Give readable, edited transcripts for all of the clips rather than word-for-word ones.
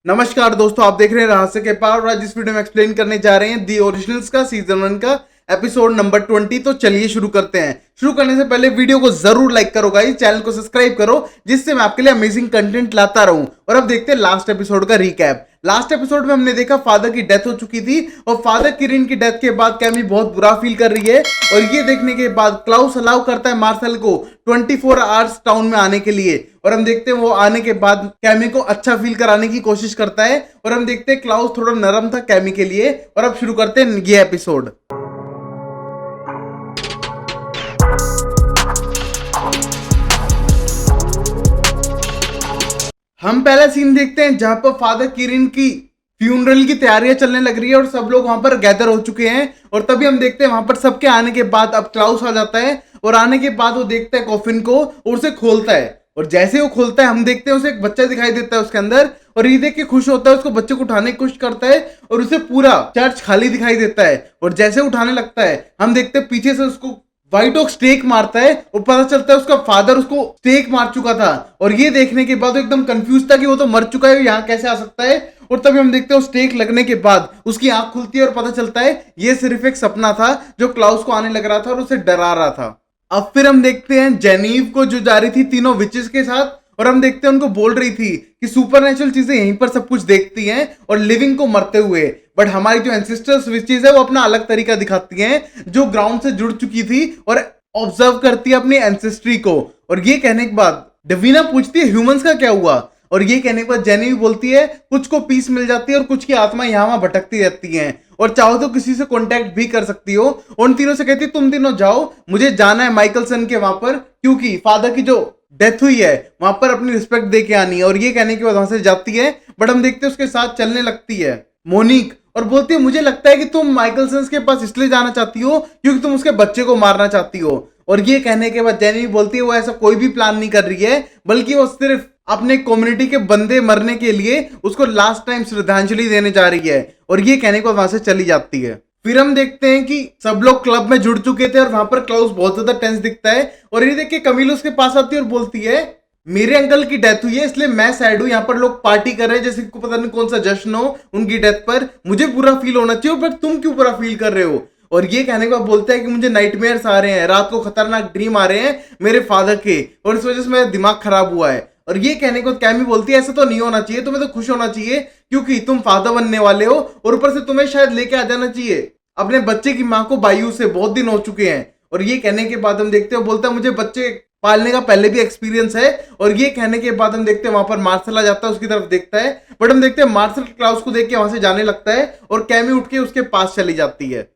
नमस्कार दोस्तों, आप देख रहे हैं रहस्य के पार और आज इस वीडियो में एक्सप्लेन करने जा रहे हैं दी ओरिजिनल्स का सीजन 1 का एपिसोड नंबर 20। तो चलिए शुरू करते हैं। शुरू करने से पहले वीडियो को जरूर लाइक करो गाइस, चैनल को सब्सक्राइब करो जिससे मैं आपके लिए अमेजिंग कंटेंट लाता रहूं। और अब देखते हैं लास्ट एपिसोड का रिकैप। लास्ट एपिसोड में हमने देखा फादर की डेथ हो चुकी थी और फादर किरिन की डेथ के बाद कैमी बहुत बुरा फील कर रही है। और ये देखने के बाद क्लाउस अलाउ करता है मार्सेल को 24 आवर्स टाउन में आने के लिए। और हम देखते हैं वो आने के बाद कैमी को अच्छा फील कराने की कोशिश करता है। और हम देखते हैं क्लाउस थोड़ा नरम था कैमी के लिए। और अब शुरू करते हैं ये एपिसोड। हम पहला सीन देखते हैं जहां पर फादर किरिन की फ्यूनरल की तैयारियां चलने लग रही है और सब लोग वहां पर गैदर हो चुके हैं। और तभी हम देखते हैं वहां पर सबके आने के बाद अब क्लाउस आ जाता है। और आने के बाद वो देखता है कॉफिन को और उसे खोलता है। और जैसे वो खोलता है हम देखते हैं उसे एक बच्चा दिखाई देता है उसके अंदर। और ये देख के खुश होता है, उसको बच्चे को उठाने की कोशिश करता है और उसे पूरा चर्च खाली दिखाई देता है। और जैसे उठाने लगता है हम देखते हैं पीछे से उसको व्हाइट ऑक स्टेक मारता है और पता चलता है उसका फादर उसको स्टेक मार चुका था। और ये देखने के बाद वो एकदम कंफ्यूज था कि वो तो मर चुका है, यहाँ कैसे आ सकता है। और तभी हम देखते हैं स्टेक लगने के बाद उसकी आंख खुलती है और पता चलता है ये सिर्फ एक सपना था जो क्लाउस को आने लग रहा था और उसे डरा रहा था। अब फिर हम देखते हैं जेनीव को जो जा रही थी तीनों विचेस के साथ। और हम देखते हैं उनको बोल रही थी कि सुपरनेचुरल चीजें यहीं पर सब कुछ देखती हैं और लिविंग को मरते हुए। बट हमारी जो एंसेस्टर्स विचेस है वो अपना अलग तरीका दिखाती हैं, जो ग्राउंड से जुड़ चुकी थी और ऑब्जर्व करती है अपनी एंसेस्ट्री को। और ये कहने के बाद डवीना पूछती है ह्यूमंस का क्या हुआ। और ये कहने के बाद जेनी बोलती है कुछ को पीस मिल जाती है और कुछ की आत्मा यहाँ वहां भटकती रहती है और चाहो तो किसी से कांटेक्ट भी कर सकती हो। उन तीनों से कहती है तुम तीनों जाओ, मुझे जाना है माइकलसन के वहां पर, क्योंकि फादर की जो डेथ हुई है वहां पर अपनी रिस्पेक्ट दे के आनी है। और ये कहने के बाद वहां से जाती है। बट हम देखते हैं उसके साथ चलने लगती है मोनिक और बोलती है मुझे लगता है कि तुम माइकलसन के पास इसलिए जाना चाहती हो क्योंकि तुम उसके बच्चे को मारना चाहती हो। और ये कहने के बाद जेनी बोलती है वो ऐसा कोई भी प्लान नहीं कर रही है, बल्कि वो सिर्फ अपने कम्युनिटी के बंदे मरने के लिए उसको लास्ट टाइम श्रद्धांजलि देने जा रही है। और ये कहने के बाद वहां से चली जाती है। फिर हम देखते हैं कि सब लोग क्लब में जुड़ चुके थे और वहां पर क्लाउस बहुत ज्यादा टेंस दिखता है। और ये देख के कमील उसके पास आती है और बोलती है मेरे अंकल की डेथ हुई है इसलिए मैं सैड हूं, यहाँ पर लोग पार्टी कर रहे हैं जैसे को पता नहीं कौन सा जश्न हो उनकी डेथ पर, मुझे बुरा फील होना चाहिए बट तुम क्यों बुरा फील कर रहे हो। और ये कहने के बाद बोलता है कि मुझे नाइटमेयर्स आ रहे हैं, रात को खतरनाक ड्रीम आ रहे हैं मेरे फादर के और इस वजह से मेरा दिमाग खराब हुआ है। और ये कहने को कैमी बोलती है ऐसा तो नहीं होना चाहिए, तुम्हें तो खुश होना चाहिए क्योंकि तुम फादर बनने वाले हो और ऊपर से तुम्हें शायद लेके आ जाना चाहिए अपने बच्चे की माँ को बायू से, बहुत दिन हो चुके हैं। और ये कहने के बाद हम देखते हैं बोलता है मुझे बच्चे पालने का पहले भी एक्सपीरियंस है। और ये कहने के बाद हम देखते हैं वहां पर मार्शल आ जाता है, उसकी तरफ देखता है। बट हम देखते हैं मार्शल क्लाउस को देख के वहां से जाने लगता है और कैमी उठ के उसके पास चली जाती है।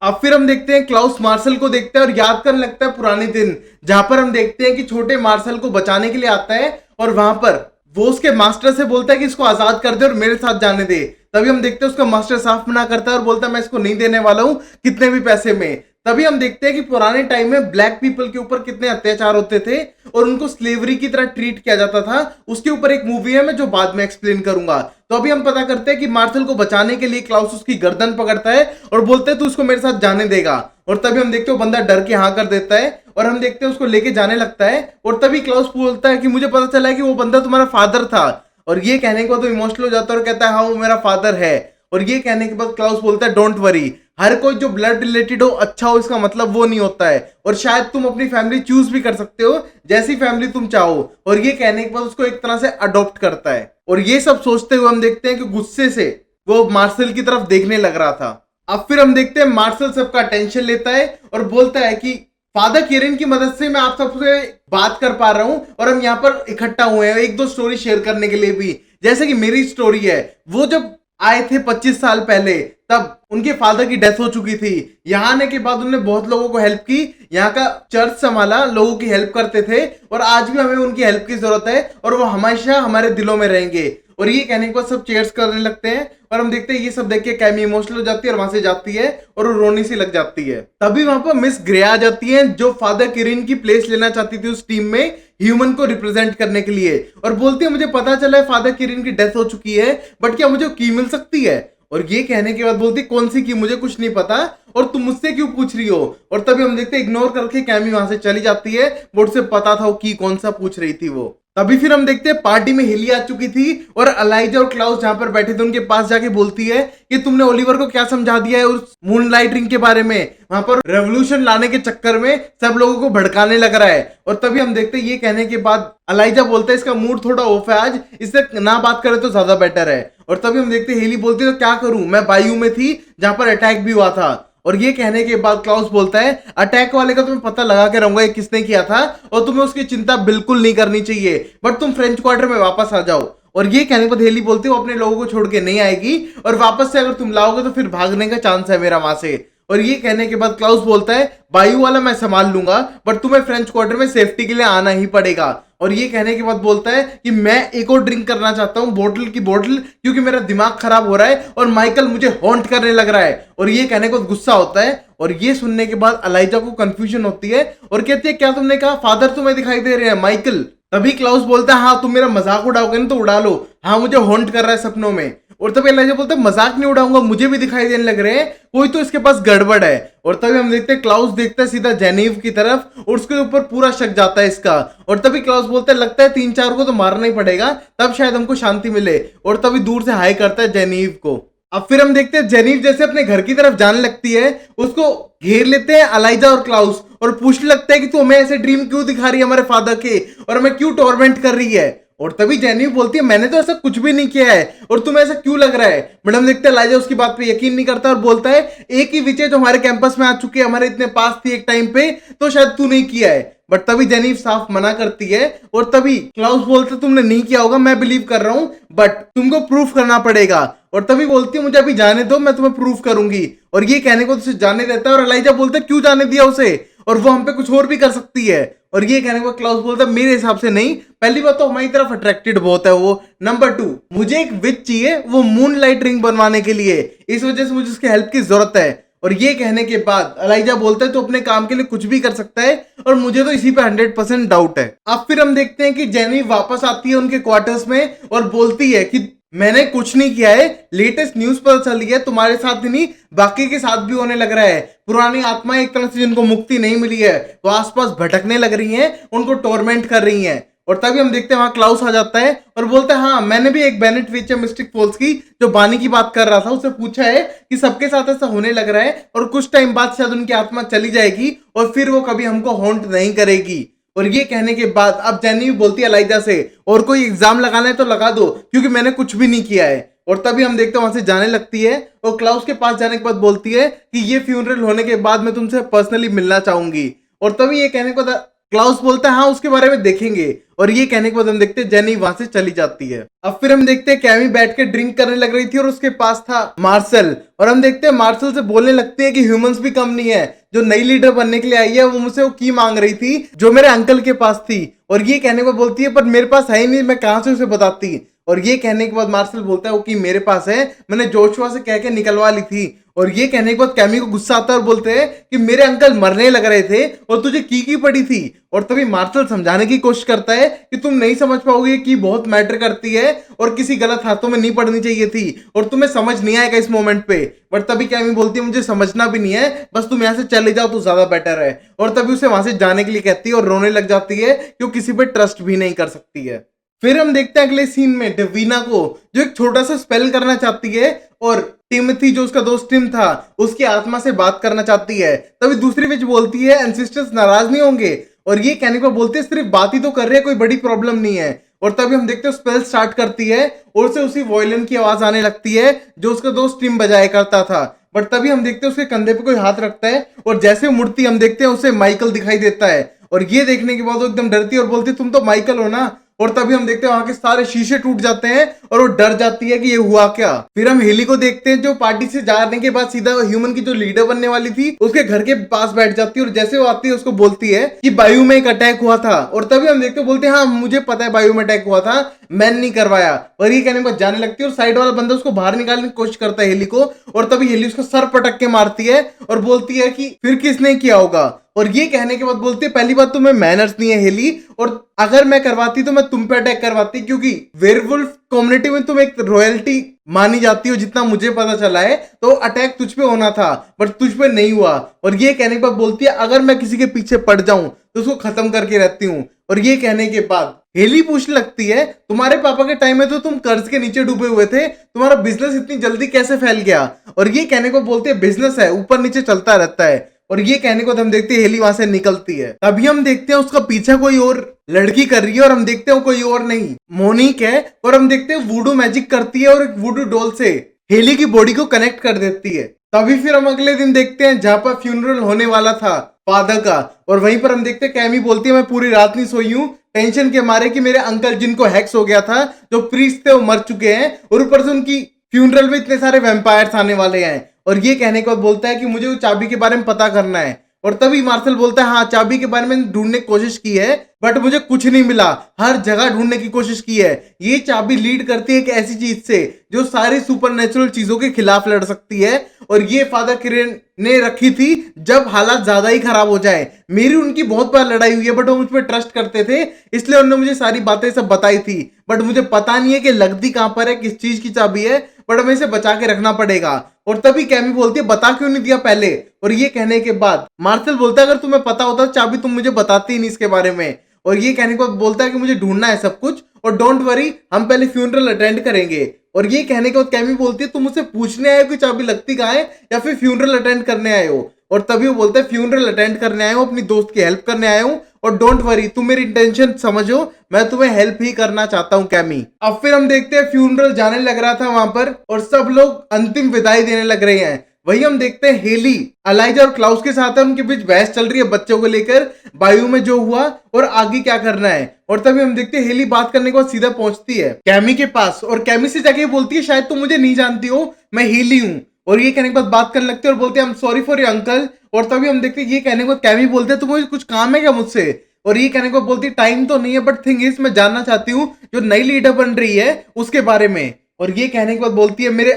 अब फिर हम देखते हैं क्लाउस मार्शल को देखता है और याद करने लगता है पुराने दिन, जहां पर हम देखते हैं कि छोटे मार्शल को बचाने के लिए आता है और वहां पर वो उसके मास्टर से बोलता है कि इसको आजाद कर दे और मेरे साथ जाने दे। तभी हम देखते हैं उसका मास्टर साफ मना करता है और बोलता है मैं इसको नहीं देने वाला हूं कितने भी पैसे में। तभी हम देखते हैं कि पुराने टाइम में ब्लैक पीपल के ऊपर कितने अत्याचार होते थे और उनको स्लेवरी की तरह ट्रीट किया जाता था। उसके ऊपर एक मूवी है मैं जो बाद में एक्सप्लेन करूंगा। तो अभी हम पता करते हैं कि मार्शल को बचाने के लिए क्लाउस उसकी गर्दन पकड़ता है और बोलते है तू उसको मेरे साथ जाने देगा। और तभी हम देखते हैं वो बंदा डर के हाँ कर देता है और हम देखते हैं उसको लेके जाने लगता है। और तभी क्लाउस बोलता है कि मुझे पता चला है कि वो बंदा तुम्हारा फादर था। और ये कहने के बाद तो इमोशनल हो जाता है और कहता है हाँ वो मेरा फादर है। और ये कहने के बाद क्लाउस बोलता है डोंट वरी, हर कोई जो ब्लड रिलेटेड हो अच्छा हो इसका मतलब वो नहीं होता है और शायद तुम अपनी फैमिली चूज भी कर सकते हो जैसी फैमिली तुम चाहो। और ये कहने के बाद उसको एक तरह से अडॉप्ट करता है। और ये सब सोचते हुए हम देखते हैं कि गुस्से से वो मार्शल की तरफ देखने लग रहा था। अब फिर हम देखते हैं मार्शल सबका अटेंशन लेता है और बोलता है कि फादर किरिन की मदद से मैं आप सबसे बात कर पा रहा हूं और हम यहाँ पर इकट्ठा हुए हैं एक दो स्टोरी शेयर करने के लिए भी। जैसे कि मेरी स्टोरी है, वो जब आए थे 25 साल पहले तब उनके फादर की डेथ हो चुकी थी। यहाँ आने के बाद उन्होंने बहुत लोगों को हेल्प की, यहाँ का चर्च संभाला, लोगों की हेल्प करते थे और आज भी हमें उनकी हेल्प की जरूरत है और वो हमेशा हमारे दिलों में रहेंगे। और ये कहने के बाद सब चेयर्स करने लगते हैं और हम देखते हैं ये सब देख के कैमी इमोशनल हो जाती है और वहां से जाती है और वो रोनी सी लग जाती है। तभी वहां पर मिस ग्रे आ जाती है जो फादर किरिन की प्लेस लेना चाहती थी उस टीम में ह्यूमन को रिप्रेजेंट करने के लिए। और बोलती है मुझे पता चला है फादर किरिन की डेथ हो चुकी है बट क्या मुझे की मिल सकती है। और ये कहने के बाद बोलती कौन सी की, मुझे कुछ नहीं पता और तुम मुझसे क्यों पूछ रही हो। और तभी हम देखते इग्नोर करके कैमी वहां से चली जाती है, वो उससे पता था वो की कौन सा पूछ रही थी वो। तभी फिर हम देखते हैं पार्टी में हेली आ चुकी थी और अलाइजा और क्लाउस जहां पर बैठे थे उनके पास जाके बोलती है कि तुमने ओलिवर को क्या समझा दिया है उस मूनलाइट रिंग के बारे में, वहां पर रेवोल्यूशन लाने के चक्कर में सब लोगों को भड़काने लग रहा है। और तभी हम देखते हैं ये कहने के बाद अलाइजा बोलता है इसका मूड थोड़ा ऑफ है आज, इससे ना बात करे तो ज्यादा बेटर है। और तभी हम देखते हैं हेली बोलती है तो क्या करूं, मैं बायू में थी जहां पर अटैक भी हुआ था। और ये कहने के बाद क्लाउस बोलता है अटैक वाले का तुम्हें पता लगा के रहूंगा ये किसने किया था और तुम्हें उसकी चिंता बिल्कुल नहीं करनी चाहिए, बट तुम फ्रेंच क्वार्टर में वापस आ जाओ। और ये कहने पर हेली बोलती है वो अपने लोगों को छोड़ के नहीं आएगी और वापस से अगर तुम लाओगे तो फिर भागने का चांस है मेरा वहां से। और ये कहने के बाद क्लाउस बोलता है बायू वाला मैं संभाल लूंगा बट तुम्हें फ्रेंच क्वार्टर में सेफ्टी के लिए आना ही पड़ेगा। और ये कहने के बाद बोलता है कि मैं एक और ड्रिंक करना चाहता हूँ बोतल की बोतल, क्योंकि मेरा दिमाग खराब हो रहा है और माइकल मुझे हॉन्ट करने लग रहा है। और ये कहने को गुस्सा होता है। और ये सुनने के बाद अलाइजा को कंफ्यूजन होती है और कहती है क्या तुमने कहा, फादर तुम्हें दिखाई दे रहे हैं माइकल। तभी क्लाउस बोलता है हाँ तुम मेरा मजाक उड़ाओगे ना तो उड़ा लो, हाँ मुझे हॉन्ट कर रहा है सपनों में। और तभी अलाइजा बोलता है मजाक नहीं उड़ाऊंगा, मुझे भी दिखाई देने लग रहे हैं, कोई तो इसके पास गड़बड़ है। और तभी हम देखते हैं क्लाउस देखता है सीधा जेनीव की तरफ और उसके ऊपर पूरा शक जाता है इसका। और तभी क्लाउस बोलता है लगता है 3-4 को तो मारना ही पड़ेगा तब शायद हमको शांति मिले। और तभी दूर से हाई करता है जेनीव को। अब फिर हम देखते हैं जेनीव जैसे अपने घर की तरफ जाने लगती है, उसको घेर लेते हैं अलाइजा और क्लाउस और पूछने लगता है कि तू हमें ऐसे ड्रीम क्यों दिखा रही है हमारे फादर के और हमें क्यों टॉर्मेंट कर रही है। और तभी जेनीव बोलती है मैंने तो ऐसा कुछ भी नहीं किया है और तुम्हें ऐसा क्यों लग रहा है। बट हम देखते हैं अलाइजा उसकी बात पे यकीन नहीं करता और बोलता है एक ही विच है जो हमारे कैंपस में आ चुकी है, हमारे इतने पास थी एक टाइम पे, तो शायद तू नहीं किया है। बट तभी जेनीव साफ मना करती है। और तभी क्लाउस बोलते तुमने नहीं किया होगा, मैं बिलीव कर रहा हूं बट तुमको प्रूफ करना पड़ेगा। और तभी बोलती है मुझे अभी जाने दो, मैं तुम्हें प्रूफ करूंगी। और ये कहने को उसे जाने देता है और अलाइजा बोलता है क्यों जाने दिया उसे, और वो हम पे कुछ और भी कर सकती है। और ये कहने को क्लाउस बोलता है मेरे हिसाब से नहीं, पहली बात तो हमारी तरफ अट्रैक्टेड बहुत है वो, नंबर 2 मुझे एक विच चाहिए वो मून लाइट रिंग बनवाने के लिए, इस वजह से मुझे उसकी हेल्प की जरूरत है। और ये कहने के बाद अलाइजा बोलता है तो अपने काम के लिए कुछ भी कर सकता है और मुझे तो इसी पे 100% डाउट है। अब फिर हम देखते हैं कि जेनी वापस आती है उनके क्वार्टर्स में और बोलती है कि मैंने कुछ नहीं किया है, लेटेस्ट न्यूज पता चली है तुम्हारे साथ ही नहीं बाकी के साथ भी होने लग रहा है। पुरानी आत्माएं एक तरह से जिनको मुक्ति नहीं मिली है वो आसपास भटकने लग रही हैं, उनको टॉर्मेंट कर रही हैं। और तभी हम देखते हैं वहां क्लाउस आ जाता है और बोलता है हाँ मैंने भी एक बेनेट विच मिस्टिक फॉल्स की जो बानी की बात कर रहा था उससे पूछा है कि सबके साथ ऐसा होने लग रहा है और कुछ टाइम बाद शायद उनकी आत्मा चली जाएगी और फिर वो कभी हमको हॉन्ट नहीं करेगी। और ये कहने के बाद अब जेनी बोलती है अलाइजा से और कोई एग्जाम लगाना है तो लगा दो क्योंकि मैंने कुछ भी नहीं किया है। और तभी हम देखते हैं वहां से जाने लगती है और क्लाउस के पास जाने के बाद बोलती है कि ये फ्यूनरल होने के बाद मैं तुमसे पर्सनली मिलना चाहूंगी। और तभी ये कहने को क्लाउस बोलता है हाँ उसके बारे में देखेंगे। और ये कहने के बाद हम देखते हैं जेनी वहां से चली जाती है। अब फिर हम देखते हैं कैमी बैठ के ड्रिंक करने लग रही थी और उसके पास था मार्शल। और हम देखते हैं मार्शल से बोलने लगते हैं कि ह्यूमंस भी कम नहीं है, जो नई लीडर बनने के लिए आई है वो मुझसे वो की मांग रही थी जो मेरे अंकल के पास थी। और ये कहने को बोलती है पर मेरे पास है ही नहीं, मैं कहां से उसे बताती। और ये कहने के बाद मार्शल बोलता है वो कि मेरे पास है, मैंने जोशुआ से कह के निकलवा ली थी। और ये कहने के बाद कैमी को गुस्सा आता है और बोलते हैं कि मेरे अंकल मरने लग रहे थे और तुझे की पड़ी थी। और तभी मार्शल समझाने की कोशिश करता है कि तुम नहीं समझ पाओगे कि बहुत मैटर करती है और किसी गलत हाथों में नहीं पड़नी चाहिए थी और तुम्हें समझ नहीं आएगा इस मोमेंट पे। बट तभी कैमी बोलती है मुझे समझना भी नहीं है, बस तुम यहाँ से चले जाओ तो ज्यादा बेटर है। और तभी उसे वहां से जाने के लिए कहती है और रोने लग जाती है कि वो किसी पे ट्रस्ट भी नहीं कर सकती है। फिर हम देखते हैं अगले सीन में डेवीना को जो एक छोटा सा स्पेल करना चाहती है और टिमथी जो उसका दोस्त टिम था उसकी आत्मा से बात करना चाहती है। तभी दूसरी विच बोलती है एंसेस्टर्स नाराज नहीं होंगे। और ये कहने को बोलते हैं सिर्फ बात ही तो कर रहे हैं, कोई बड़ी प्रॉब्लम नहीं है। और तभी हम देखते हैं स्पेल स्टार्ट करती है और उसे उसी वॉयलिन की आवाज आने लगती है जो उसका दोस्त टिम बजाया करता था। बट तभी हम देखते हैं उसके कंधे पे कोई हाथ रखता है और जैसे मुड़ती हम देखते हैं उसे माइकल दिखाई देता है। और ये देखने के बाद वो एकदम डरती है और बोलती है तुम तो माइकल हो ना। और तभी हम देखते हैं वहां के सारे शीशे टूट जाते हैं और वो डर जाती है कि ये हुआ क्या। फिर हम हेली को देखते हैं जो पार्टी से जाने के बाद सीधा ह्यूमन की जो लीडर बनने वाली थी उसके घर के पास बैठ जाती है और जैसे वो आती है उसको बोलती है कि बायू में एक अटैक हुआ था। और तभी हम देखते बोलते हैं हाँ मुझे पता है बायू में अटैक हुआ था, मैंने नहीं करवाया। और ये कहने के बाद जाने लगती है और साइड वाला बंदा उसको बाहर निकालने की कोशिश करता है हेली को। और तभी हेली उसका सर पटक के मारती है और बोलती है कि फिर किसने किया होगा। और ये कहने के बाद बोलती है पहली बात तो मैं मैनर्स नहीं है हेली, और अगर मैं करवाती तो मैं तुम पे अटैक करवाती क्योंकि वेयरवुल्फ कम्युनिटी में तुम एक रॉयल्टी मानी जाती हो जितना मुझे पता चला है, तो अटैक तुझ पे होना था बट तुझ पे नहीं हुआ। और ये कहने के बाद बोलती है अगर मैं किसी के पीछे पड़ जाऊं तो उसको खत्म करके रहती हूँ। और ये कहने के बाद हेली पूछने लगती है तुम्हारे पापा के टाइम में तो तुम कर्ज के नीचे डूबे हुए थे, तुम्हारा बिजनेस इतनी जल्दी कैसे फैल गया? और ये कहने को बोलते हैं बिजनेस है, ऊपर नीचे चलता रहता है। और ये कहने को तो हम देखते हैं हेली वहां से निकलती है। तभी हम देखते हैं उसका पीछा कोई और लड़की कर रही है, और हम देखते हैं वो कोई और नहीं मोनिक है। और हम देखते हैं वुडू मैजिक करती है और एक वुडू डॉल से हेली की बॉडी को कनेक्ट कर देती है। तभी फिर हम अगले दिन देखते हैं जहां पर फ्यूनरल होने वाला था फादर का, और वहीं पर हम देखते हैं कैमी बोलती है मैं पूरी रात नहीं सोई हूँ टेंशन के मारे कि मेरे अंकल जिनको हैक्स हो गया था, जो प्रीस्ट थे वो मर चुके हैं, और ऊपर से उनकी फ्यूनरल में इतने सारे वैम्पायर्स आने वाले हैं। और ये कहने के बाद बोलता है कि मुझे वो चाबी के बारे में पता करना है। और तभी मार्शल बोलता है हाँ चाबी के बारे में ढूंढने की कोशिश की है, बट मुझे कुछ नहीं मिला, हर जगह ढूंढने की कोशिश की है। ये चाबी लीड करती है एक ऐसी चीज से जो सारी सुपरनेचुरल चीजों के खिलाफ लड़ सकती है, और ये फादर किरण ने रखी थी जब हालात ज्यादा ही खराब हो जाए। मेरी उनकी बहुत बार लड़ाई हुई है, बट वो मुझ पर ट्रस्ट करते थे, इसलिए उन्होंने मुझे सारी बातें सब बताई थी, बट मुझे पता नहीं है कि लगती कहां पर है, किस चीज की चाबी है, बट हमें इसे बचा के रखना पड़ेगा। और तभी कैमी बोलती है बता क्यों नहीं दिया पहले? और ये कहने के बाद मार्शल बोलता है अगर तुम्हें पता होता चाबी तुम मुझे बताती ही नहीं इसके बारे में। और ये कहने को बोलता है कि मुझे ढूंढना है सब कुछ, और डोंट वरी हम पहले फ्यूनरल अटेंड करेंगे। और ये कहने के बाद कैमी बोलती है तुम मुझसे पूछने आए हो कि चाबी लगती कहाँ है या फिर फ्यूनरल अटेंड करने आए हो? और तभी वो बोलता है फ्यूनरल अटेंड करने आया हूँ, अपनी दोस्त की हेल्प करने आया हूँ, और डोंट वरी तुम मेरी इंटेंशन समझो, मैं तुम्हें हेल्प ही करना चाहता हूँ कैमी। अब फिर हम देखते हैं फ्यूनरल जाने लग रहा था वहां पर, और सब लोग अंतिम विदाई देने लग रहे हैं। वही हम देखते हैं हेली अलाइजा और क्लाउस के साथ है, उनके बीच बहस चल रही है बच्चों को लेकर, बायु में जो हुआ और आगे क्या करना है। और तभी हम देखते हैं हेली बात करने के बाद सीधा पहुंचती है कैमी के पास, और कैमी से जाके बोलती है शायद तुम मुझे नहीं जानती हो, मैं हेली हूँ। और ये कहने के बाद बात करने लगते हैं और बोलते हैं I am sorry for your uncle. और तभी हम देखते हैं ये कहने के बाद कैमी बोलते हैं तुम्हें कुछ काम है क्या मुझसे? और ये कहने को बोलती है टाइम तो नहीं है, बट थिंग इज मैं जानना चाहती हूँ जो नई लीडर बन रही है उसके बारे में। और ये कहने के बाद बोलती है मेरे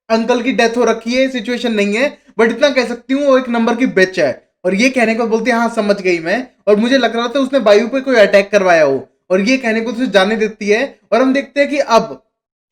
अंकल की डेथ हो रखी है, सिचुएशन नहीं है, बट इतना कह सकती हूँ वो एक नंबर की बिच है। और ये कहने को बोलती है हाँ समझ गई मैं, और मुझे लग रहा था उसने बायु पे कोई अटैक करवाया हो। और ये कहने को उसे जाने देती है। और हम देखते हैं कि अब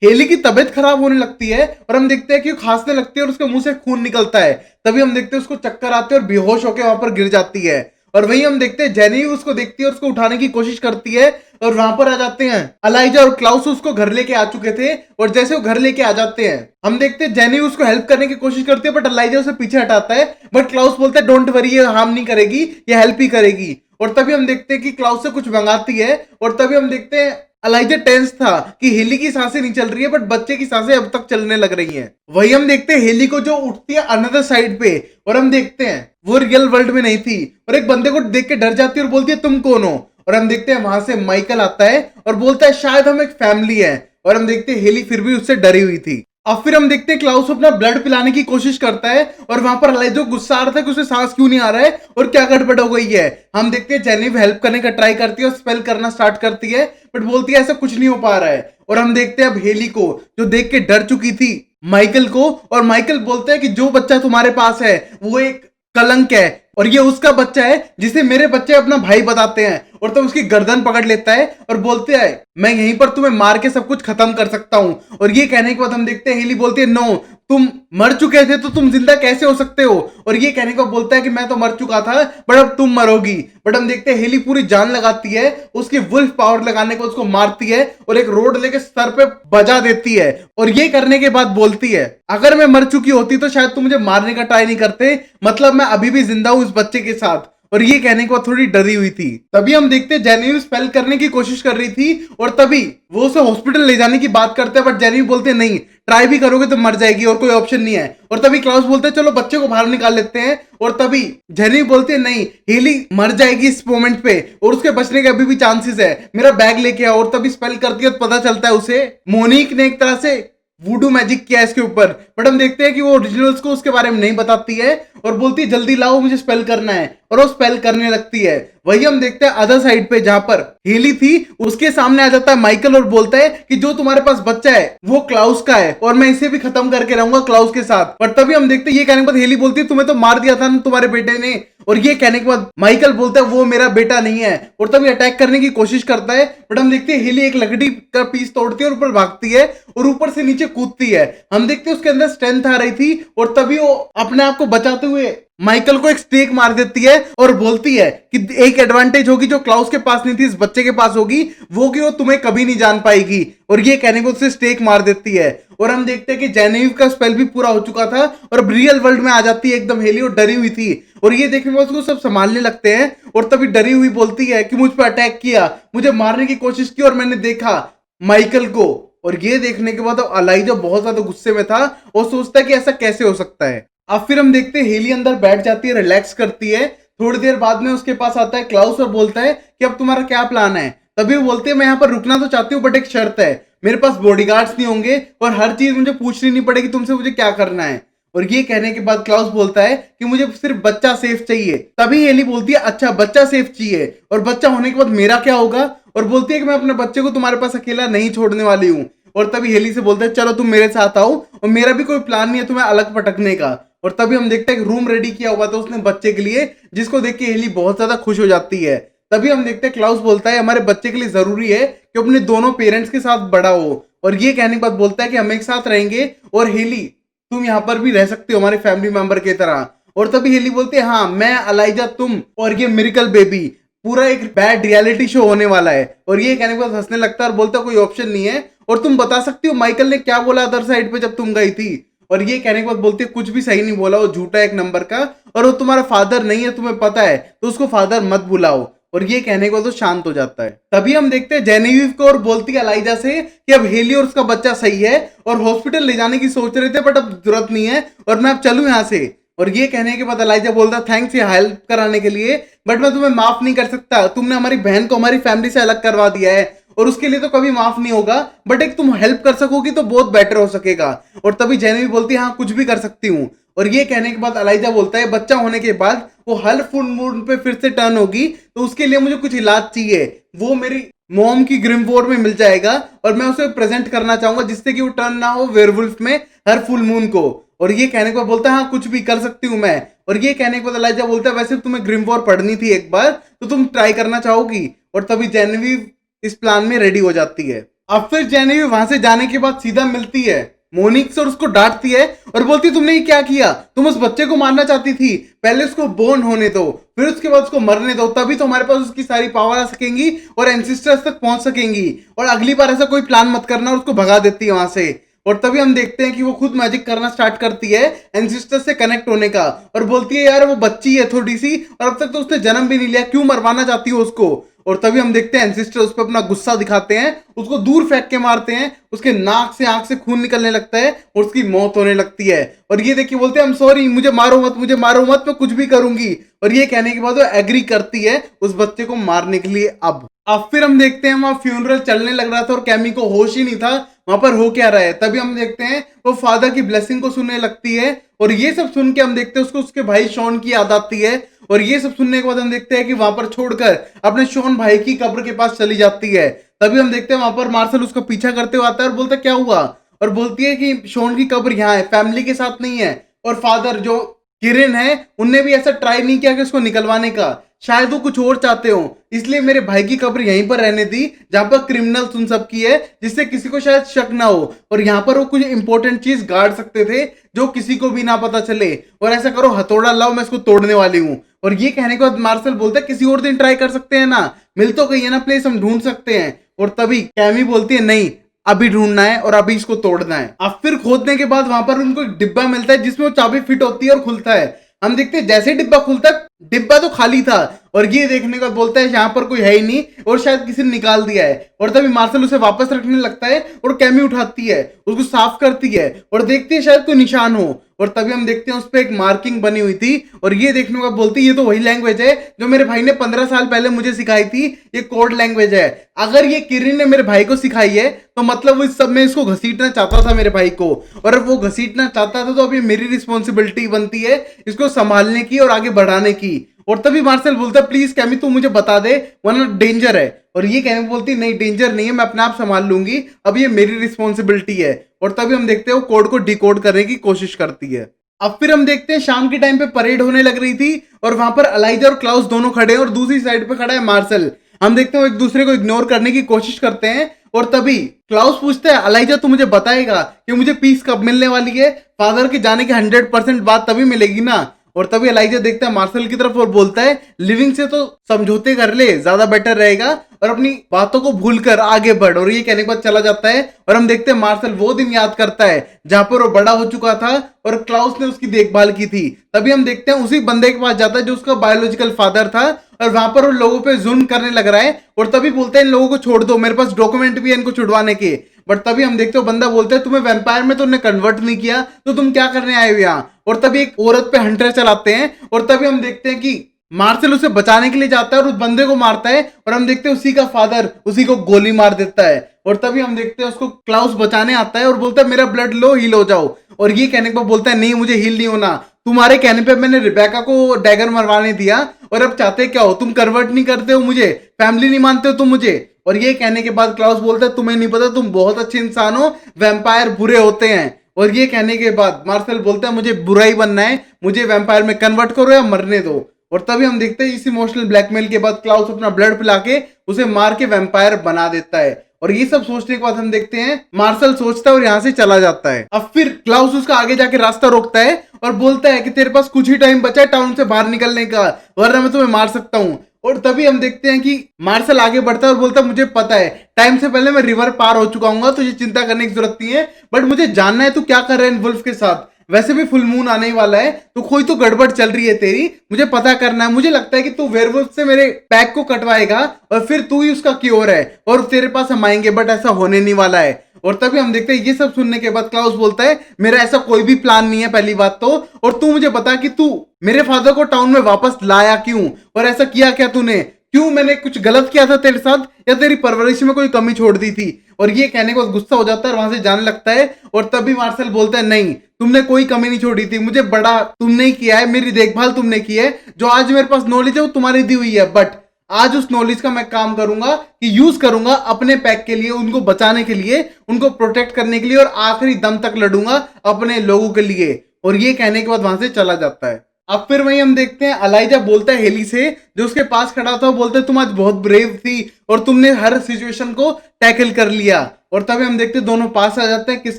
हेली की तबीयत खराब होने लगती है, और हम देखते हैं कि वो खांसने लगती है और उसके मुंह से खून निकलता है। तभी हम देखते हैं उसको चक्कर आते हैं और बेहोश होकर वहां पर गिर जाती है। और वही हम देखते हैं जेनी उसको देखती है और उसको उठाने की कोशिश करती है, और वहां पर आ जाते हैं अलाइजा और क्लाउस उसको घर लेके आ चुके थे। और जैसे वो घर लेके आ जाते हैं हम देखते हैं जेनी उसको हेल्प करने की कोशिश करती है, बट अलाइजा उसे पीछे हटाता है, बट क्लाउस बोलता है डोंट वरी ये हार्म नहीं करेगी, ये हेल्प ही करेगी। और तभी हम देखते हैं कि क्लाउस से कुछ मंगाती है, और तभी हम देखते हैं अलाइजा टेंस था कि हेली की सांसें नहीं चल रही है, बट बच्चे की सांसें अब तक चलने लग रही हैं। वही हम देखते हैं हेली को जो उठती है अनदर साइड पे, और हम देखते हैं वो रियल वर्ल्ड में नहीं थी, और एक बंदे को देख के डर जाती है और बोलती है तुम कौन हो? और हम देखते हैं वहां से माइकल आता है और बोलता है शायद हम एक फैमिली है। और हम देखते हैं हेली फिर भी उससे डरी हुई थी। अब फिर हम देखते हैं क्लाउस अपना ब्लड पिलाने की कोशिश करता है, और वहां पर अलाइजा गुस्सा आ रहा था कि उसे सांस क्यों नहीं आ रहा है और क्या गड़बड़ हो गई है। हम देखते हैं जेनिफ हेल्प करने का ट्राई करती है और स्पेल करना स्टार्ट करती है, बट बोलती है ऐसा कुछ नहीं हो पा रहा है। और हम देखते हैं अब हेली को जो देख के डर चुकी थी माइकल को, और माइकल बोलता है कि जो बच्चा तुम्हारे पास है वो एक कलंक है, और ये उसका बच्चा है जिसे मेरे बच्चे अपना भाई बताते हैं। और तो उसकी गर्दन पकड़ लेता है और बोलते हैं मैं यहीं पर तुम्हें मार के सब कुछ खत्म कर सकता हूं। और ये कहने के बाद हम देखते हैं हेली बोलती है नो, तुम मर चुके थे तो तुम जिंदा कैसे हो सकते हो? और ये कहने को बोलता है कि मैं तो मर चुका था, बट अब तुम मरोगी। बट हम देखते हैं हेली पूरी जान लगाती है, उसकी वुल्फ पावर लगाने को उसको मारती है और एक रोड लेके सर पे बजा देती है। और ये करने के बाद बोलती है अगर मैं मर चुकी होती तो शायद तुम मुझे मारने का ट्राई नहीं करते, मतलब मैं अभी भी जिंदा हूं इस बच्चे के साथ। और ये कहने के बाद थोड़ी डरी हुई थी। तभी हम देखते हैं जेनिफ स्पेल करने की कोशिश कर रही थी, और तभी वो उसे हॉस्पिटल ले जाने की बात करते हैं, बट जेनिफ बोलते नहीं ट्राई भी करोगे तो मर जाएगी और कोई ऑप्शन नहीं है। और तभी क्लाउस बोलते हैं चलो बच्चे को बाहर निकाल लेते हैं। और तभी जेनिफ बोलते हैं नहीं हेली मर जाएगी इस मोमेंट पे, और उसके बचने के अभी भी चांसेस है, मेरा बैग लेके आओ। और तभी स्पेल करती है तो पता चलता है उसे मोनिक ने एक तरह से वुडू मैजिक किया इसके ऊपर। बट हम देखते हैं कि वो ओरिजिनल्स को उसके बारे में नहीं बताती है, और बोलती है जल्दी लाओ मुझे स्पेल करना है, और वो स्पेल करने लगती है। वही हम देखते हैं अदर साइड पे जहां पर हेली थी उसके सामने आ जाता है माइकल और बोलता है कि जो तुम्हारे पास बच्चा है वो क्लाउस का है, और मैं इसे भी खत्म करके रहूंगा क्लाउस के साथ। पर तभी हम देखते हैं ये कहने के बाद हेली बोलती है तुम्हें तो मार दिया था ना तुम्हारे बेटे ने। और ये कहने के बाद माइकल बोलता है वो मेरा बेटा नहीं है, और तभी अटैक करने की कोशिश करता है। बट हम देखते हैं हेली एक लकड़ी का पीस तोड़ती है और ऊपर भागती है और ऊपर से नीचे कूदती है। हम देखते हैं उसके अंदर स्ट्रेंथ आ रही थी, और तभी वो अपने आप को बचाते हुए माइकल को एक स्टेक मार देती है और बोलती है कि एक एडवांटेज होगी जो क्लाउस के पास नहीं थी इस बच्चे के पास होगी, वो कि वो तुम्हें कभी नहीं जान पाएगी। और ये कहने को उसे स्टेक मार देती है और हम देखते हैं कि जेनेविव का स्पेल भी पूरा हो चुका था और रियल वर्ल्ड में आ जाती है एकदम हेली और डरी हुई थी। और ये देखने के बाद उसको सब संभालने लगते हैं और तभी डरी हुई बोलती है कि मुझ पर अटैक किया, मुझे मारने की कोशिश की और मैंने देखा माइकल को। और ये देखने के बाद अब अलाइजा बहुत ज्यादा गुस्से में था और सोचता है कि ऐसा कैसे हो सकता है। अब फिर हम देखते हैं हेली अंदर बैठ जाती है, रिलैक्स करती है। थोड़ी देर बाद में उसके पास आता है क्लाउस और बोलता है कि अब तुम्हारा क्या प्लान है। तभी वो बोलते हैं मैं यहाँ पर रुकना तो चाहती हूँ बट एक शर्त है, मेरे पास बॉडीगार्ड्स नहीं होंगे और हर चीज मुझे पूछनी नहीं पड़ेगी तुमसे मुझे क्या करना है। और ये कहने के बाद क्लाउस बोलता है कि मुझे सिर्फ बच्चा सेफ चाहिए। तभी हेली बोलती है अच्छा बच्चा सेफ चाहिए और बच्चा होने के बाद मेरा क्या होगा। और बोलती है कि मैं अपने बच्चे को तुम्हारे पास अकेला नहीं छोड़ने वाली हूँ। और तभी हेली से बोलते हैं चलो तुम मेरे साथ आओ और मेरा भी कोई प्लान नहीं है तुम्हें अलग पटकने का। और तभी हम देखते हैं एक रूम रेडी किया हुआ था उसने बच्चे के लिए, जिसको देख के हेली बहुत ज्यादा खुश हो जाती है। तभी हम देखते हैं क्लाउस बोलता है हमारे बच्चे के लिए जरूरी है कि अपने दोनों पेरेंट्स के साथ बड़ा हो। और ये कहने के बाद बोलता है कि हम एक साथ रहेंगे और हेली तुम यहाँ पर भी रह सकते हो हमारे फैमिली मेंबर की तरह। और तभी हेली बोलती है हाँ मैं, अलाइजा, तुम और ये मिरेकल बेबी, पूरा एक बैड रियलिटी शो होने वाला है। और ये कहने के बाद हंसने लगता है और बोलता है कोई ऑप्शन नहीं है और तुम बता सकती हो माइकल ने क्या बोला अदर साइड पे जब तुम गई थी। और ये कहने के बाद बोलती है कुछ भी सही नहीं बोला, वो झूठा एक नंबर का और वो तुम्हारा फादर नहीं है तुम्हें पता है, तो उसको फादर मत बुलाओ। और ये कहने के बाद तो शांत हो जाता है। तभी हम देखते हैं जेनेविव को और बोलती है अलाइजा से कि अब हेली और उसका बच्चा सही है और हॉस्पिटल ले जाने की सोच रहे थे बट अब जरूरत नहीं है और मैं अब चलूं यहाँ से। और ये कहने के बाद अलाइजा बोलता है थैंक्स ये हेल्प कराने के लिए बट मैं तुम्हें माफ नहीं कर सकता, तुमने हमारी बहन को हमारी फैमिली से अलग करवा दिया है और उसके लिए तो कभी माफ नहीं होगा, बट एक तुम हेल्प कर सकोगी तो बहुत बेटर हो सकेगा। और तभी जेनेविव बोलती है हाँ कुछ भी कर सकती हूँ। और ये कहने के बाद अलाइजा बोलता है बच्चा होने के बाद वो हर फुल मून पे फिर से टर्न होगी तो उसके लिए मुझे कुछ इलाज चाहिए, वो मेरी मॉम की ग्रिम वॉर में मिल जाएगा और मैं उसे प्रेजेंट करना चाहूंगा जिससे कि वो टर्न ना हो वेयरवुल्फ में हर फुल मून को। और ये कहने के बाद बोलता है हाँ कुछ भी कर सकती हूँ मैं। और ये कहने के बाद अलाइजा बोलता है वैसे तुम्हें ग्रिम वॉर पढ़नी थी एक बार तो तुम ट्राई करना चाहोगी। और तभी जेनेविव इस प्लान में रेडी हो जाती है। अब फिर जेनेविव वहां से जाने के बाद सीधा मिलती है मोनिक से और उसको डांटती है और बोलती है तुमने ये क्या किया, तुम उस बच्चे को मारना चाहती थी, पहले उसको बोर्न होने दो फिर उसके बाद उसको मरने दो, तभी तो हमारे पास उसकी सारी पावर आ सकेंगी और एंसिस्टर्स तक पहुंच सकेंगी और अगली बार ऐसा कोई प्लान मत करना। और उसको भगा देती है वहां से। और तभी हम देखते हैं कि वो खुद मैजिक करना स्टार्ट करती है एंसिस्टर्स से कनेक्ट होने का और बोलती है यार वो बच्ची है थोड़ी सी और अब तक तो उसने जन्म भी नहीं लिया, क्यों मरवाना चाहती हो उसको। और तभी हम देखते हैं एंसिस्टर उस पर अपना गुस्सा दिखाते हैं, उसको दूर फेंक के मारते हैं, उसके नाक से आंख से खून निकलने लगता है और उसकी मौत होने लगती है। और ये देखिए बोलते हैं आई एम सॉरी, मुझे मारो मत, मुझे मारो मत, मैं कुछ भी करूंगी। और ये कहने के बाद वो एग्री करती है उस बच्चे को मारने के लिए। अब फिर हम देखते हैं वहां फ्यूनरल चलने लग रहा था और कैमी को होश ही नहीं था वहां पर हो क्या रहा है। तभी हम देखते हैं वो फादर की ब्लेसिंग को सुनने लगती है और ये सब सुन के हम देखते हैं उसको उसके भाई शॉन की याद आती है। और ये सब सुनने के बाद हम देखते हैं कि वहां पर छोड़कर अपने शॉन भाई की कब्र के पास चली जाती है। तभी हम देखते हैं वहां पर मार्शल उसका पीछा करते हुए आता है और बोलता है क्या हुआ। और बोलती है कि शॉन की कब्र यहाँ है, फैमिली के साथ नहीं है। और फादर जो किरण है उनने भी ऐसा ट्राई नहीं किया कि उसको निकलवाने का, शायद वो कुछ और चाहते हो, इसलिए मेरे भाई की कब्र यहीं पर रहने दी जहां पर क्रिमिनल्स उन सब की है, जिससे किसी को शायद शक ना हो। और यहाँ पर वो कुछ इंपॉर्टेंट चीज गाड़ सकते थे जो किसी को भी ना पता चले। और ऐसा करो हथौड़ा लाओ मैं इसको तोड़ने वाली हूँ। और ये कहने के बाद मार्शल बोलता है किसी और दिन ट्राई कर सकते हैं ना, मिल तो गई है ना प्लेस, हम ढूंढ सकते हैं। और तभी कैमी बोलती है नहीं अभी ढूंढना है और अभी इसको तोड़ना है। अब फिर खोदने के बाद वहां पर उनको एक डिब्बा मिलता है जिसमें वो चाबी फिट होती है और खुलता है। हम देखते हैं जैसे डिब्बा खुलता है डिब्बा तो खाली था और ये देखने का बोलता है यहाँ पर कोई है ही नहीं और शायद किसी ने निकाल दिया है। और तभी मार्शल उसे वापस रखने लगता है और कैमी उठाती है, उसको साफ करती है और देखती है शायद कोई निशान हो। और तभी हम देखते हैं उस पर एक मार्किंग बनी हुई थी और ये देखने का बोलती है ये तो वही लैंग्वेज है जो मेरे भाई ने 15 साल पहले मुझे सिखाई थी, ये कोड लैंग्वेज है। अगर ये किरण ने मेरे भाई को सिखाई है तो मतलब वो इस सब में इसको घसीटना चाहता था मेरे भाई को, और अब वो घसीटना चाहता था तो अभी मेरी रिस्पॉन्सिबिलिटी बनती है इसको संभालने की और आगे बढ़ाने की। और तभी मार्शल बोलता है प्लीज कैमी तू मुझे बता दे वरना डेंजर है। और ये कैमी बोलती नहीं डेंजर नहीं है, मैं अपने आप संभाल लूंगी, अब ये मेरी रिस्पॉन्सिबिलिटी है। और तभी हम देखते हैं वो कोड को डिकोड करने की कोशिश करती है। अब फिर हम देखते हैं शाम के टाइम पे परेड होने लग रही थी और वहां पर अलाइजा और क्लाउस दोनों खड़े हैं और दूसरी साइड पे खड़ा है मार्शल। हम देखते हैं वो एक दूसरे को इग्नोर करने की कोशिश करते हैं। और तभी क्लाउस पूछता है अलाइजा तू मुझे बताएगा कि मुझे पीस कब मिलने वाली है, फादर के जाने के 100% बाद तभी मिलेगी ना। और तभी एलाइजा देखता है मार्शल की तरफ और बोलता है लिविंग से तो समझौते कर ले, ज्यादा बेटर रहेगा और अपनी बातों को भूलकर आगे बढ़। और ये कहने के बाद चला जाता है और हम देखते हैं मार्शल वो दिन याद करता है जहां पर वो बड़ा हो चुका था और क्लाउस ने उसकी देखभाल की थी। तभी हम देखते हैं उसी बंदे के पास जाता है जो उसका बायोलॉजिकल फादर था और वहां पर वो लोगों पे जुल्म करने लग रहा है और तभी बोलता है इन लोगों को छोड़ दो, मेरे पास डॉक्यूमेंट भी है इनको छुड़वाने के। बट तभी हम देखते हो बंदा बोलता है तुम्हें वैम्पायर में तो उन्हें कन्वर्ट नहीं किया तो तुम क्या करने आए हो यहाँ। और तभी एक औरत पे हंटर चलाते हैं और तभी हम देखते हैं कि मार्शल उसे बचाने के लिए जाता है और उस बंदे को मारता है और हम देखते हैं उसी का फादर उसी को गोली मार देता है। और तभी हम देखते हैं उसको क्लाउस बचाने आता है और बोलता है मेरा ब्लड लो, हील हो जाओ। और ये कहने पर बोलता है नहीं मुझे हील नहीं होना, तुम्हारे कहने पे मैंने रिबेका को डैगर मरवाने दिया और अब चाहते क्या हो, तुम कन्वर्ट नहीं करते हो मुझे, फैमिली नहीं मानते हो तुम मुझे। और ये कहने के बाद क्लाउस बोलता है तुम्हें नहीं पता, तुम बहुत अच्छे इंसान हो, वैम्पायर बुरे होते हैं। और ये कहने के बाद मार्शल बोलता है मुझे बुरा ही बनना है, मुझे वैम्पायर में कन्वर्ट करो या मरने दो। और तभी हम देखते हैं इस इमोशनल ब्लैकमेल के बाद क्लाउस अपना ब्लड पिला के उसे मार के वैम्पायर बना देता है। और ये सब सोचने के बाद हम देखते हैं मार्शल सोचता है और यहाँ से चला जाता है। अब फिर क्लाउस उसका आगे जाके रास्ता रोकता है और बोलता है कि तेरे पास कुछ ही टाइम बचा है टाउन से बाहर निकलने का, वरना मैं तुम्हें मार सकता हूँ। और तभी हम देखते हैं कि मार्शल आगे बढ़ता है और बोलता है मुझे पता है टाइम से पहले मैं रिवर पार हो चुका हूँ, तुझे चिंता करने की जरूरत नहीं है, बट मुझे जानना है तू क्या कर रहा है इन वुल्फ के साथ। वैसे भी फुल मून आने वाला है तो कोई तो गड़बड़ चल रही है तेरी, मुझे पता करना है। मुझे लगता है कि तू वेयरवुल्फ से मेरे पैक को कटवाएगा और फिर तू ही उसका क्योर है और तेरे पास हम आएंगे, बट ऐसा होने नहीं वाला है। और तभी हम देखते हैं ये सब सुनने के बाद क्लाउस बोलता है मेरा ऐसा कोई भी प्लान नहीं है पहली बात तो, और तू मुझे बता कि तू मेरे फादर को टाउन में वापस लाया क्यों और ऐसा किया क्या तूने, क्यों मैंने कुछ गलत किया था तेरे साथ या तेरी परवरिश में कोई कमी छोड़ दी थी। और ये कहने को गुस्सा हो जाता है और वहां से जाने लगता है। और तभी मार्शल बोलता है नहीं तुमने कोई कमी नहीं छोड़ी थी, मुझे बड़ा तुमने ही किया है, मेरी देखभाल तुमने की है, जो आज मेरे पास नॉलेज है वो तुम्हारी दी हुई है, बट आज उस नॉलेज का मैं काम करूंगा कि यूज करूंगा अपने पैक के लिए, उनको बचाने के लिए, उनको प्रोटेक्ट करने के लिए और आखिरी दम तक लड़ूंगा अपने लोगों के लिए। और ये कहने के बाद वहां से चला जाता है। अब फिर वही हम देखते हैं एलाइजा बोलता है हेली से जो उसके पास खड़ा था, बोलते तुम आज बहुत ब्रेव थी और तुमने हर सिचुएशन को टैकल कर लिया। और तभी हम देखते हैं दोनों पास आ जाते हैं, किस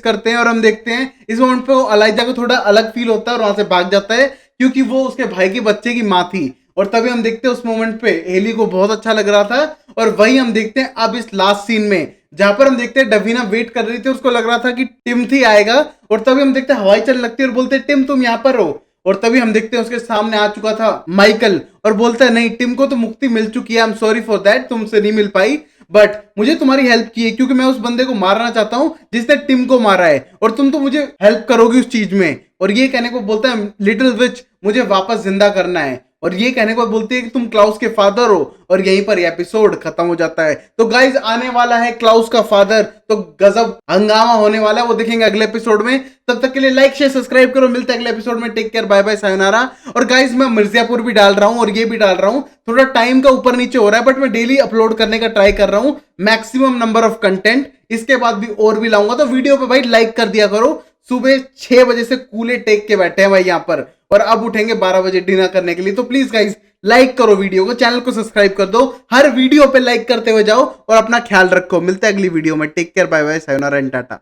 करते हैं और हम देखते हैं इस मोमेंट पे एलाइजा को थोड़ा अलग फील होता है और वहां से भाग जाता है क्योंकि वो उसके भाई के बच्चे की माँ थी। और तभी हम देखते हैं उस मोमेंट पे हेली को बहुत अच्छा लग रहा था। और वही हम देखते हैं अब इस लास्ट सीन में जहां पर हम देखते हैं डवीना वेट कर रही थी, उसको लग रहा था कि टिम्थी आएगा और तभी हम देखते हैं हवाई चलने लगती है और बोलते हैं टिम तुम यहाँ पर हो। और तभी हम देखते हैं उसके सामने आ चुका था माइकल और बोलता है नहीं टिम को तो मुक्ति मिल चुकी है, I am sorry for that, तुमसे नहीं मिल पाई, बट मुझे तुम्हारी हेल्प की है क्योंकि मैं उस बंदे को मारना चाहता हूं जिसने टिम को मारा है और तुम तो मुझे हेल्प करोगी उस चीज में। और ये कहने को बोलता है लिटिल विच मुझे वापस जिंदा करना है। और ये कहने को बोलती है कि तुम क्लाउस के फादर हो और यहीं पर एपिसोड खत्म हो जाता है। तो गाइज आने वाला है क्लाउस का फादर, तो गजब हंगामा होने वाला है, वो देखेंगे अगले एपिसोड में। तब तक के लिए लाइक शेयर सब्सक्राइब करो, मिलते हैं अगले एपिसोड में, take care, bye bye, sayonara. और गाइज मैं मिर्जापुर भी डाल रहा हूं और ये भी डाल रहा हूं, थोड़ा टाइम का ऊपर नीचे हो रहा है बट मैं डेली अपलोड करने का ट्राई कर रहा हूं, मैक्सिमम नंबर ऑफ कंटेंट। इसके बाद भी और भी लाऊंगा, तो वीडियो पे भाई लाइक कर दिया करो। सुबह 6 बजे से कूले टेक के बैठे हैं भाई यहाँ पर और अब उठेंगे 12 बजे डिनर करने के लिए। तो प्लीज गाइज लाइक करो वीडियो को, चैनल को सब्सक्राइब कर दो, हर वीडियो पे लाइक करते हुए जाओ और अपना ख्याल रखो। मिलते हैं अगली वीडियो में, take care, bye bye, sayonara and Tata.